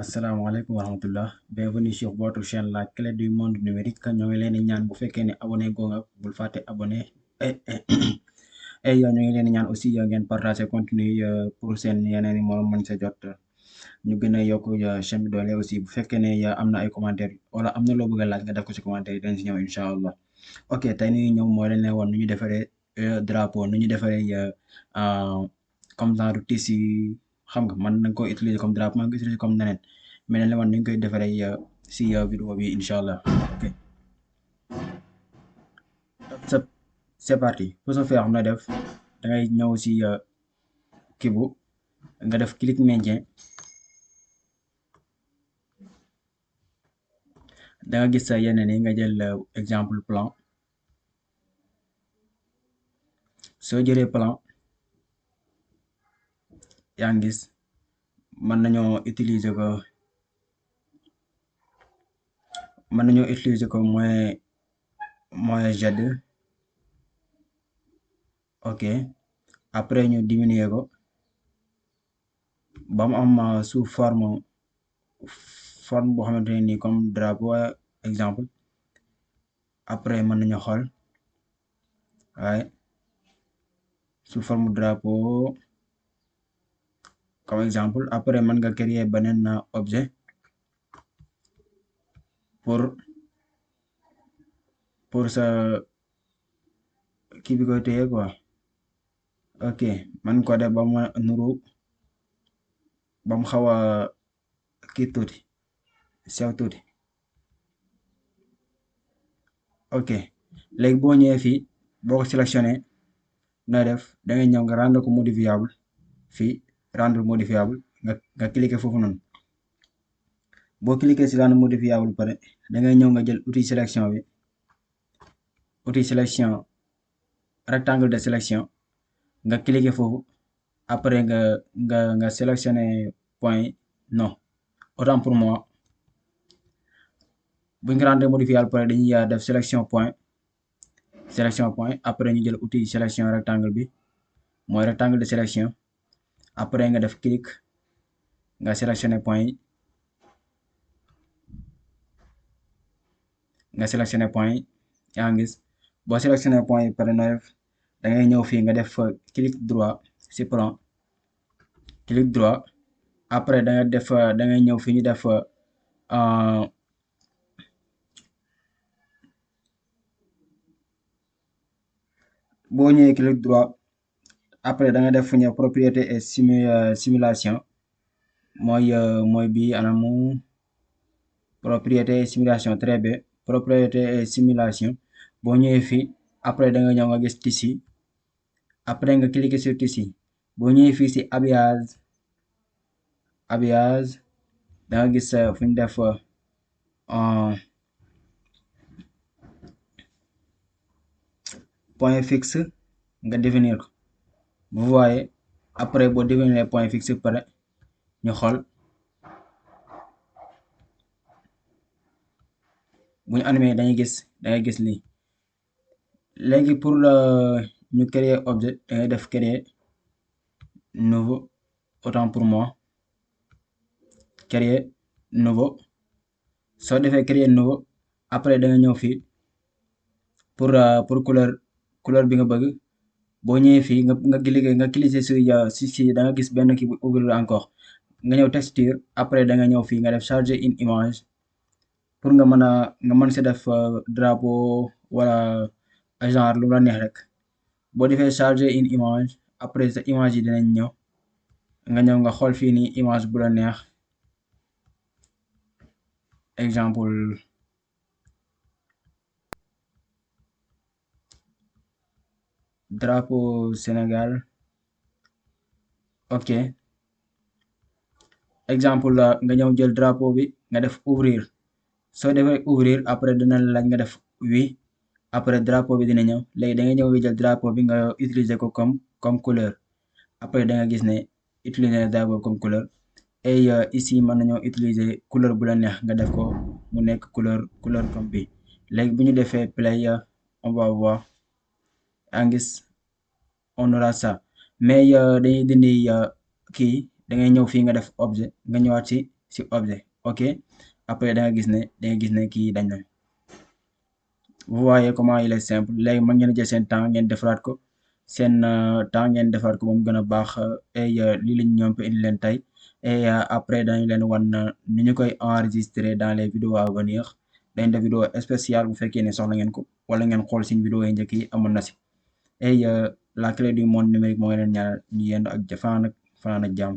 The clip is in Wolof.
asalaamaaleykum wa rahmatullah bienvenue sur votre chaîne la clé du monde numérique ñoo ngi leen di ñaan bu fekkee ne abonné goo nga bul fàtte abonné et ñoo ngi leen di ñaan aussi ngeen partager contenu pour seen yeneen i moom mën sa jot ñu gën a yokk chaîne bi doole aussi bu fekkee ne am na ay commentaire wala am na loo bëgg a laaj nga def ko ci commentaire yi dañ si ñëw incha allah ok tey ni ñëw moo leen woon nu ñu defaree drapeau nu ñu defaree comme genre tissu xam nga man na nga koy utiliser comme drapeau man nga koy utiliser comme neneen mais dañ la woon ni ñu koy defaree si vidéo bi incha allah ok c'est parti pour ce faire na def da ngay ñëw si kii bu nga def clic maintien da nga gis yeneen yi nga jël exemple plan soo jëlee plan yaa ngi gis mën nañoo utiliser ko moyen Z ok après ñu diminuer ko ba mu am sous forme boo xamante ne nii comme drapeau exemple après mën nañu xool waaye sous forme drapeau comme exemple après mën nga créer beneen objet pour sa kii bi koy téye quoi ok man ko def ba mu nuru ba mu xaw a kii tuuti sew tuuti ok léegi boo ñëwee fii boo ko sélectionné na def da ngay ñëw nga rendre ko modifiable fii rendre modifiable nga cliquer foofu noonu boo cliquer si rendre modifiable pare da ngay ñëw nga jël outil sélection bi outil sélection rectangle de sélection nga cliquer foofu après nga sélectionner point non autant pour moi buñ ko rendre modifiable pare dañuy def sélection point après ñu jël outil sélection rectangle bi mooy rectangle de sélection après nga def clic nga sélectionner point yaa ngi gis boo sélectionner point pare na def da ngay ñëw fii nga def clic droit si plan clic droit après da ngay ñëw fii ñu def boo ñëwee clic droit après da nga def fu ñu propriété et simulation mooy bi anamu propriété et simulation très bien propriété et simulation boo ñëwee fii après da nga ñëw nga gis tissu après nga cliquer sur tissu boo ñëwee fii si habillage da nga gis fu ñu def point fixe nga définir ko vous voyez après boo définir point fixe pare ñu xool bu ñu animé da ngay gis lii léegi pour ñu créer objet da ngay def créer nouveau autant pour moi créer nouveau soo defee créer nouveau après da nga ñëw fii pour couleur bi nga bëgg boo ñëwee fii nga cliquer si da nga gis benn kii bu ouvrir encore nga ñëw texture après da nga ñëw fii nga def charger une image pour nga mën si def drapeau wala genre lu la neex rek boo defee charger une image après sa image yi dinañ ñëw nga ñëw nga xool fii nii image bu la neex exemple drapeau Sénégal ok exemple nga ñëw jël drapeau bi nga def ouvrir soo defee ouvrir après dina la laaj nga def oui après drapeau bi dina ñëw léegi da nga ñëw jël drapeau bi nga utiliser ko comme couleur après da nga gis ne utiliser drapeau comme couleur et ici mën nañoo utiliser couleur bu la neex nga def ko mu nekk couleur comme bi léegi bu ñu defee play on va voir yaa ngi gis on aura ça mais dañuy dindi kii da ngay ñëw fii nga def objet nga ñëwaat si objet. Ok, après da nga gis ne kii dañ na. Vous voyez comment il est simple. Léegi mën ngeen jël seen temps ngeen defaraat ko temps ngeen defaraat ko ba mu gën a baax et lii lañ ñoom indi leen tey et après dañu leen wan ni ñu koy enregistrer dans les vidéos à venir. dañ def vidéo spéciale bu fekkee ne soxla ngeen ko wala ngeen xool suñ vidéo yi njëkk yi amoon na si et la clé du monde numérique moo ngi leen ñaanal ñu yendu ak fanaan ak jàmm.